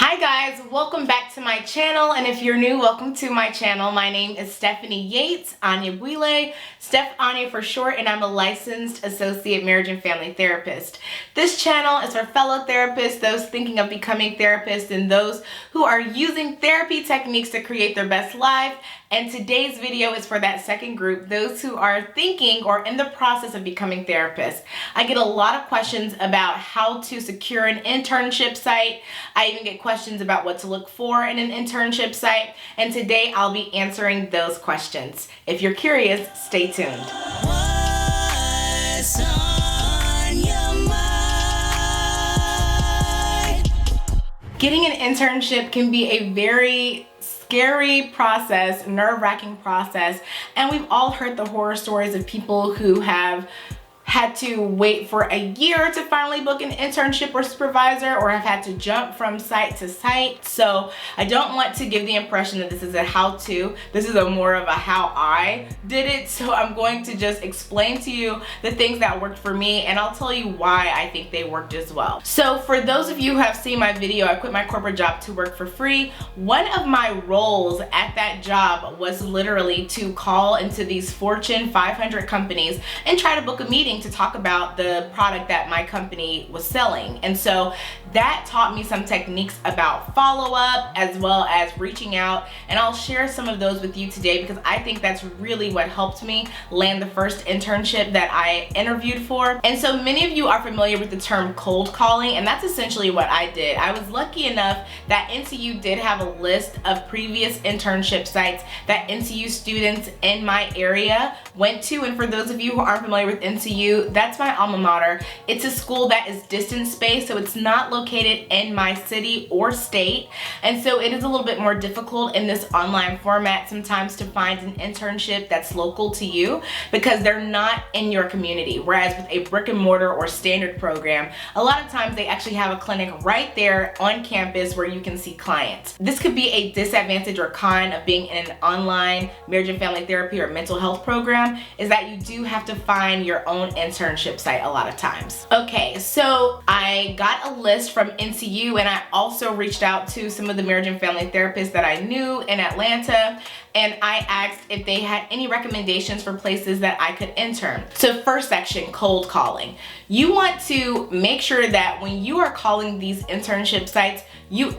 Hi guys, welcome back to my channel, and if you're new, welcome to my channel. My name is Stephanie Yates, Anya Steph Anya for short, and I'm a licensed associate marriage and family therapist. This channel is for fellow therapists, those thinking of becoming therapists, and those who are using therapy techniques to create their best life. And today's video is for that second group, those who are thinking or in the process of becoming therapists. I get a lot of questions about how to secure an internship site. I even get questions about what to look for in an internship site. And today I'll be answering those questions. If you're curious, stay tuned. What's on your mind? Getting an internship can be a very scary process, nerve-wracking process, and we've all heard the horror stories of people who have had to wait for a year to finally book an internship or supervisor, or have had to jump from site to site. So I don't want to give the impression that this is a how-to. This is more of a how I did it. So I'm going to just explain to you the things that worked for me, and I'll tell you why I think they worked as well. So for those of you who have seen my video, I quit my corporate job to work for free. One of my roles at that job was literally to call into these Fortune 500 companies and try to book a meeting to talk about the product that my company was selling. And so that taught me some techniques about follow-up as well as reaching out, and I'll share some of those with you today because I think that's really what helped me land the first internship that I interviewed for. And so many of you are familiar with the term cold calling, and that's essentially what I did. I was lucky enough that NCU did have a list of previous internship sites that NCU students in my area went to. And for those of you who aren't familiar with NCU, that's my alma mater. It's a school that is distance-based, so it's not located in my city or state. And so it is a little bit more difficult in this online format sometimes to find an internship that's local to you because they're not in your community. Whereas with a brick and mortar or standard program, a lot of times they actually have a clinic right there on campus where you can see clients. This could be a disadvantage or con of being in an online marriage and family therapy or mental health program, is that you do have to find your own internship site a lot of times. Okay, so I got a list from NCU, and I also reached out to some of the marriage and family therapists that I knew in Atlanta, and I asked if they had any recommendations for places that I could intern. So first section, cold calling. You want to make sure that when you are calling these internship sites, you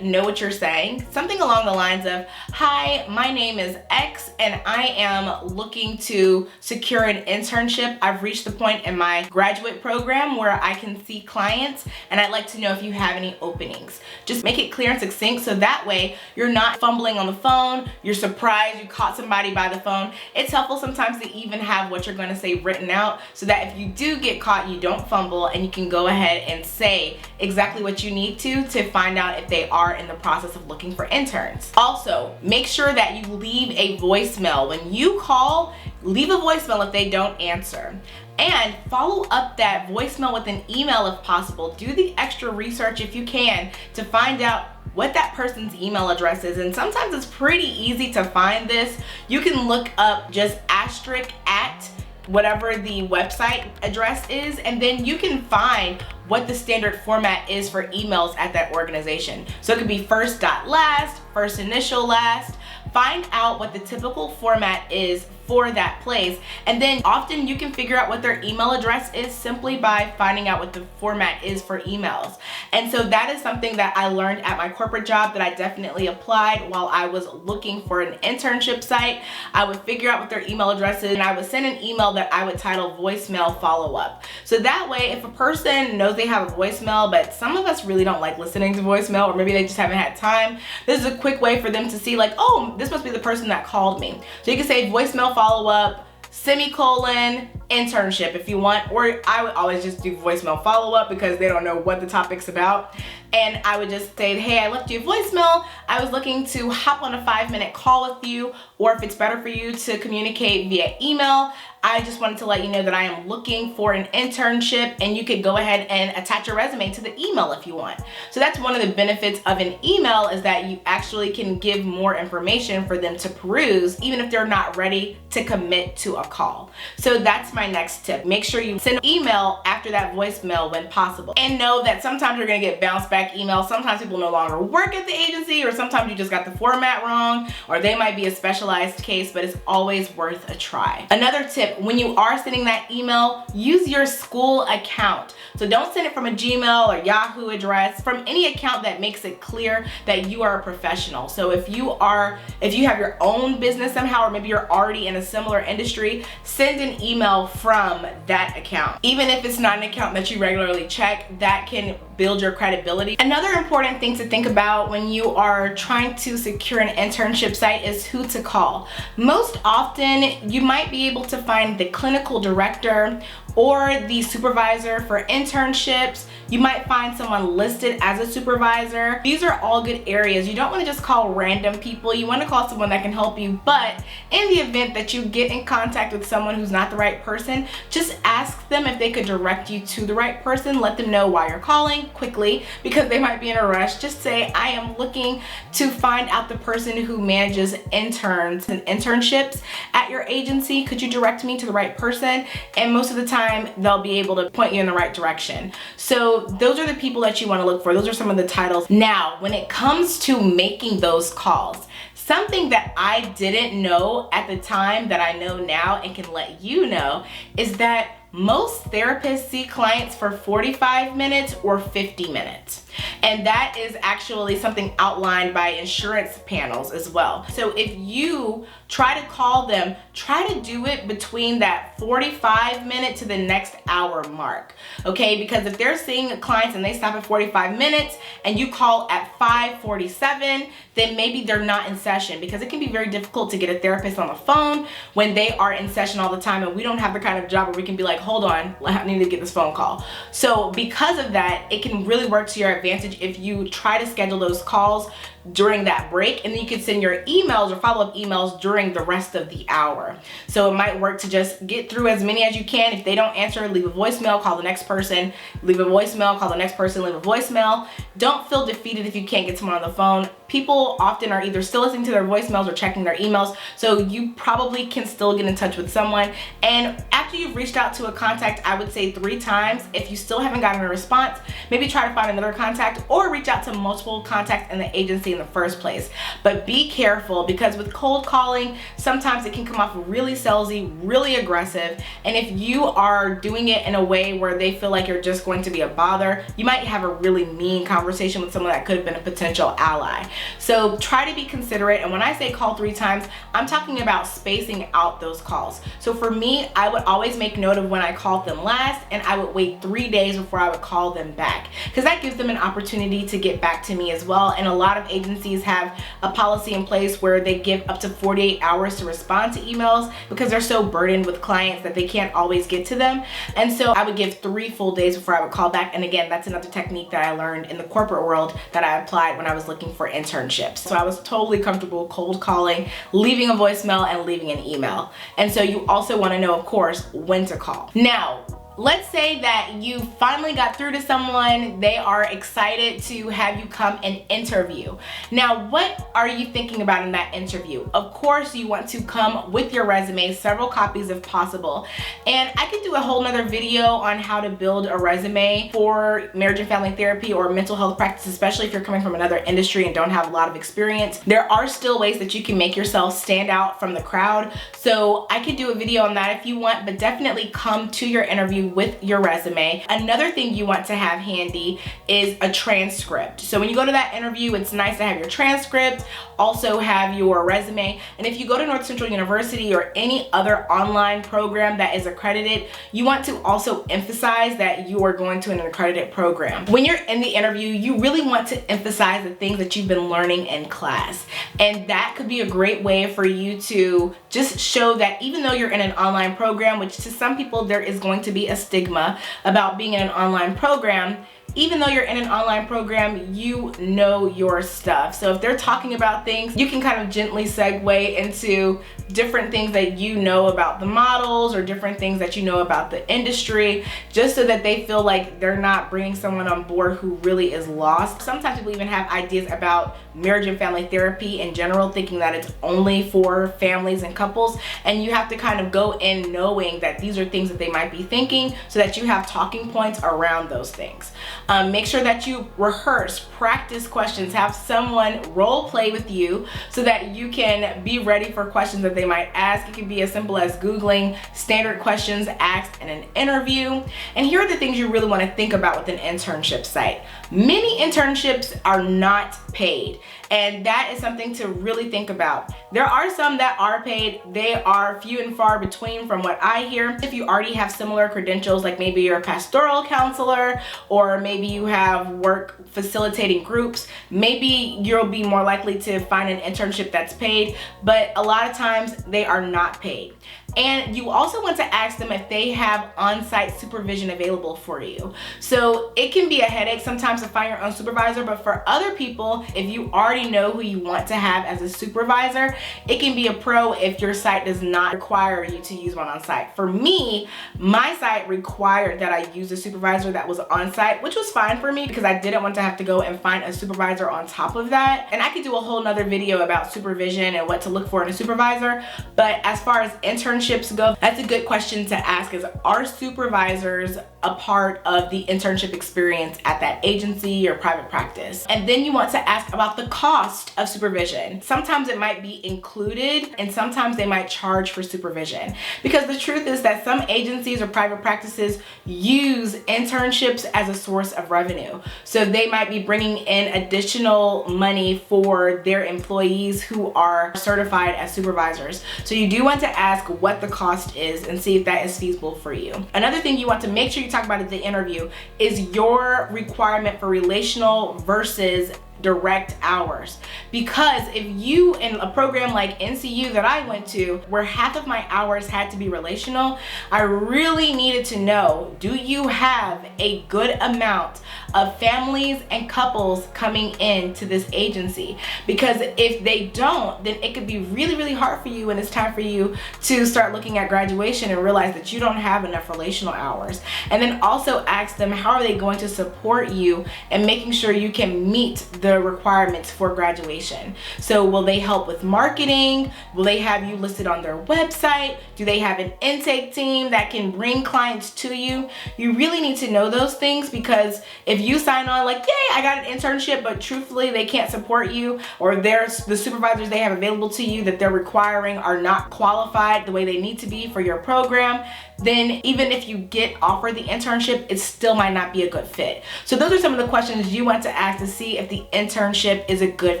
know what you're saying. Something along the lines of, hi, my name is X and I am looking to secure an internship. I've reached the point in my graduate program where I can see clients, and I'd like to know if you have any openings. Just make it clear and succinct so that way you're not fumbling on the phone, you're surprised you caught somebody by the phone. It's helpful sometimes to even have what you're gonna say written out so that if you do get caught, you don't fumble and you can go ahead and say exactly what you need to find out if they are in the process of looking for interns. Also, make sure that you leave a voicemail. When you call, leave a voicemail if they don't answer. And follow up that voicemail with an email if possible. Do the extra research if you can to find out what that person's email address is. And sometimes it's pretty easy to find this. You can look up just asterisk at whatever the website address is, and then you can find what the standard format is for emails at that organization. So it could be first dot last, first initial last. Find out what the typical format is for that place, and then often you can figure out what their email address is simply by finding out what the format is for emails. And so that is something that I learned at my corporate job that I definitely applied while I was looking for an internship site. I would figure out what their email address is, and I would send an email that I would title voicemail follow-up. So that way, if a person knows they have a voicemail, but some of us really don't like listening to voicemail, or maybe they just haven't had time, this is a quick way for them to see like, oh, this must be the person that called me. So you can say voicemail follow-up, semicolon, internship if you want, or I would always just do voicemail follow-up because they don't know what the topic's about. And I would just say, hey, I left you a voicemail. I was looking to hop on a 5-minute call with you, or if it's better for you to communicate via email, I just wanted to let you know that I am looking for an internship, and you could go ahead and attach your resume to the email if you want. So that's one of the benefits of an email, is that you actually can give more information for them to peruse, even if they're not ready to commit to a call. So that's my next tip. Make sure you send an email after that voicemail when possible. And know that sometimes you're gonna get bounce back emails. Sometimes people no longer work at the agency, or sometimes you just got the format wrong, or they might be a specialized case, but it's always worth a try. Another tip, when you are sending that email, use your school account. So don't send it from a Gmail or Yahoo address, from any account that makes it clear that you are a professional. So if you have your own business somehow, or maybe you're already in a similar industry, send an email from that account. Even if it's not an account that you regularly check, that can build your credibility. Another important thing to think about when you are trying to secure an internship site is who to call. Most often, you might be able to find the clinical director or the supervisor for internships. You might find someone listed as a supervisor. These are all good areas. You don't want to just call random people. You want to call someone that can help you, but in the event that you get in contact with someone who's not the right person, just ask them if they could direct you to the right person. Let them know why you're calling quickly, because they might be in a rush. Just say, I am looking to find out the person who manages interns and internships at your agency. Could you direct me to the right person? And most of the time, they'll be able to point you in the right direction. So those are the people that you want to look for. Those are some of the titles. Now, when it comes to making those calls, something that I didn't know at the time that I know now and can let you know is that most therapists see clients for 45 minutes or 50 minutes. And that is actually something outlined by insurance panels as well. So if you try to call them, try to do it between that 45 minute to the next hour mark, okay? Because if they're seeing clients and they stop at 45 minutes and you call at 5:47, then maybe they're not in session, because it can be very difficult to get a therapist on the phone when they are in session all the time, and we don't have the kind of job where we can be like, hold on, I need to get this phone call. So because of that, it can really work to your advantage if you try to schedule those calls during that break, and then you can send your emails or follow-up emails during the rest of the hour. So it might work to just get through as many as you can. If they don't answer, leave a voicemail, call the next person, leave a voicemail, call the next person, leave a voicemail. Don't feel defeated if you can't get someone on the phone. People often are either still listening to their voicemails or checking their emails, so you probably can still get in touch with someone. And after you've reached out to a contact, I would say 3 times. If you still haven't gotten a response, maybe try to find another contact or reach out to multiple contacts in the agency in the first place. But be careful, because with cold calling, sometimes it can come off really salesy, really aggressive. And if you are doing it in a way where they feel like you're just going to be a bother, you might have a really mean conversation with someone that could have been a potential ally. So try to be considerate. And when I say call 3 times, I'm talking about spacing out those calls. So for me, I would always make note of when I called them last, and I would wait 3 days before I would call them back, because that gives them an opportunity to get back to me as well. And a lot of agencies have a policy in place where they give up to 48 hours to respond to emails, because they're so burdened with clients that they can't always get to them. And so I would give 3 full days before I would call back. And again, that's another technique that I learned in the corporate world that I applied when I was looking for internships. So I was totally comfortable cold calling, leaving a voicemail, and leaving an email. And so you also want to know, of course, when to call. Now, let's say that you finally got through to someone, they are excited to have you come and interview. Now, what are you thinking about in that interview? Of course, you want to come with your resume, several copies if possible. And I could do a whole nother video on how to build a resume for marriage and family therapy or mental health practice, especially if you're coming from another industry and don't have a lot of experience. There are still ways that you can make yourself stand out from the crowd. So I could do a video on that if you want, but definitely come to your interview with your resume. Another thing you want to have handy is a transcript. So when you go to that interview, it's nice to have your transcript, also have your resume. And if you go to North Central University or any other online program that is accredited, you want to also emphasize that you are going to an accredited program. When you're in the interview, you really want to emphasize the things that you've been learning in class. And that could be a great way for you to just show that even though you're in an online program, which to some people there is going to be a stigma about being in an online program, even though you're in an online program, you know your stuff. So if they're talking about things, you can kind of gently segue into different things that you know about the models or different things that you know about the industry, just so that they feel like they're not bringing someone on board who really is lost. Sometimes people even have ideas about marriage and family therapy in general, thinking that it's only for families and couples, and you have to kind of go in knowing that these are things that they might be thinking, so that you have talking points around those things. Make sure that you rehearse, practice questions, have someone role play with you so that you can be ready for questions that they might ask. It can be as simple as Googling standard questions asked in an interview. And here are the things you really want to think about with an internship site. Many internships are not paid, and that is something to really think about. There are some that are paid. They are few and far between from what I hear. If you already have similar credentials, like maybe you're a pastoral counselor, or maybe you have work facilitating groups, maybe you'll be more likely to find an internship that's paid, but a lot of times they are not paid. And you also want to ask them if they have on-site supervision available for you. So it can be a headache sometimes to find your own supervisor, but for other people, if you already know who you want to have as a supervisor, it can be a pro if your site does not require you to use one on site. For me, my site required that I use a supervisor that was on site, which was fine for me because I didn't want to have to go and find a supervisor on top of that. And I could do a whole nother video about supervision and what to look for in a supervisor. But as far as internships go, that's a good question to ask, is are supervisors a part of the internship experience at that agency or private practice? And then you want to ask about the cost of supervision. Sometimes it might be included and sometimes they might charge for supervision, because the truth is that some agencies or private practices use internships as a source of revenue. So they might be bringing in additional money for their employees who are certified as supervisors. So you do want to ask what the cost is and see if that is feasible for you. Another thing you want to make sure you talk about at the interview is your requirement for relational versus direct hours. Because if you, in a program like NCU that I went to, where half of my hours had to be relational, I really needed to know, do you have a good amount of families and couples coming into this agency? Because if they don't, then it could be really, really hard for you when it's time for you to start looking at graduation and realize that you don't have enough relational hours. And then also ask them, how are they going to support you in making sure you can meet the requirements for graduation? So will they help with marketing? Will they have you listed on their website? Do they have an intake team that can bring clients to you? You really need to know those things, because if you sign on like, yay, I got an internship, but truthfully they can't support you, or the supervisors they have available to you that they're requiring are not qualified the way they need to be for your program, then even if you get offered the internship, it still might not be a good fit. So those are some of the questions you want to ask to see if the internship is a good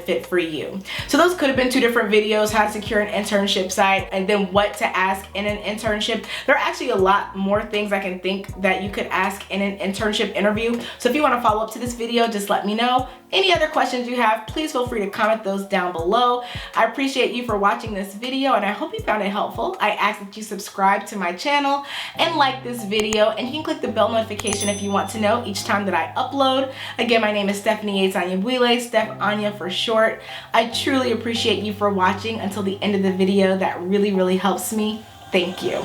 fit for you. So those could have been two different videos: how to secure an internship site, and then what to ask in an internship. There are actually a lot more things I can think that you could ask in an internship interview. So if you want to follow up to this video, just let me know. Any other questions you have, please feel free to comment those down below. I appreciate you for watching this video, and I hope you found it helpful. I ask that you subscribe to my channel and like this video, and you can click the bell notification if you want to know each time that I upload. Again, my name is Stephanie Anya, Steph Anya for short. I truly appreciate you for watching until the end of the video. That really, really helps me. Thank you.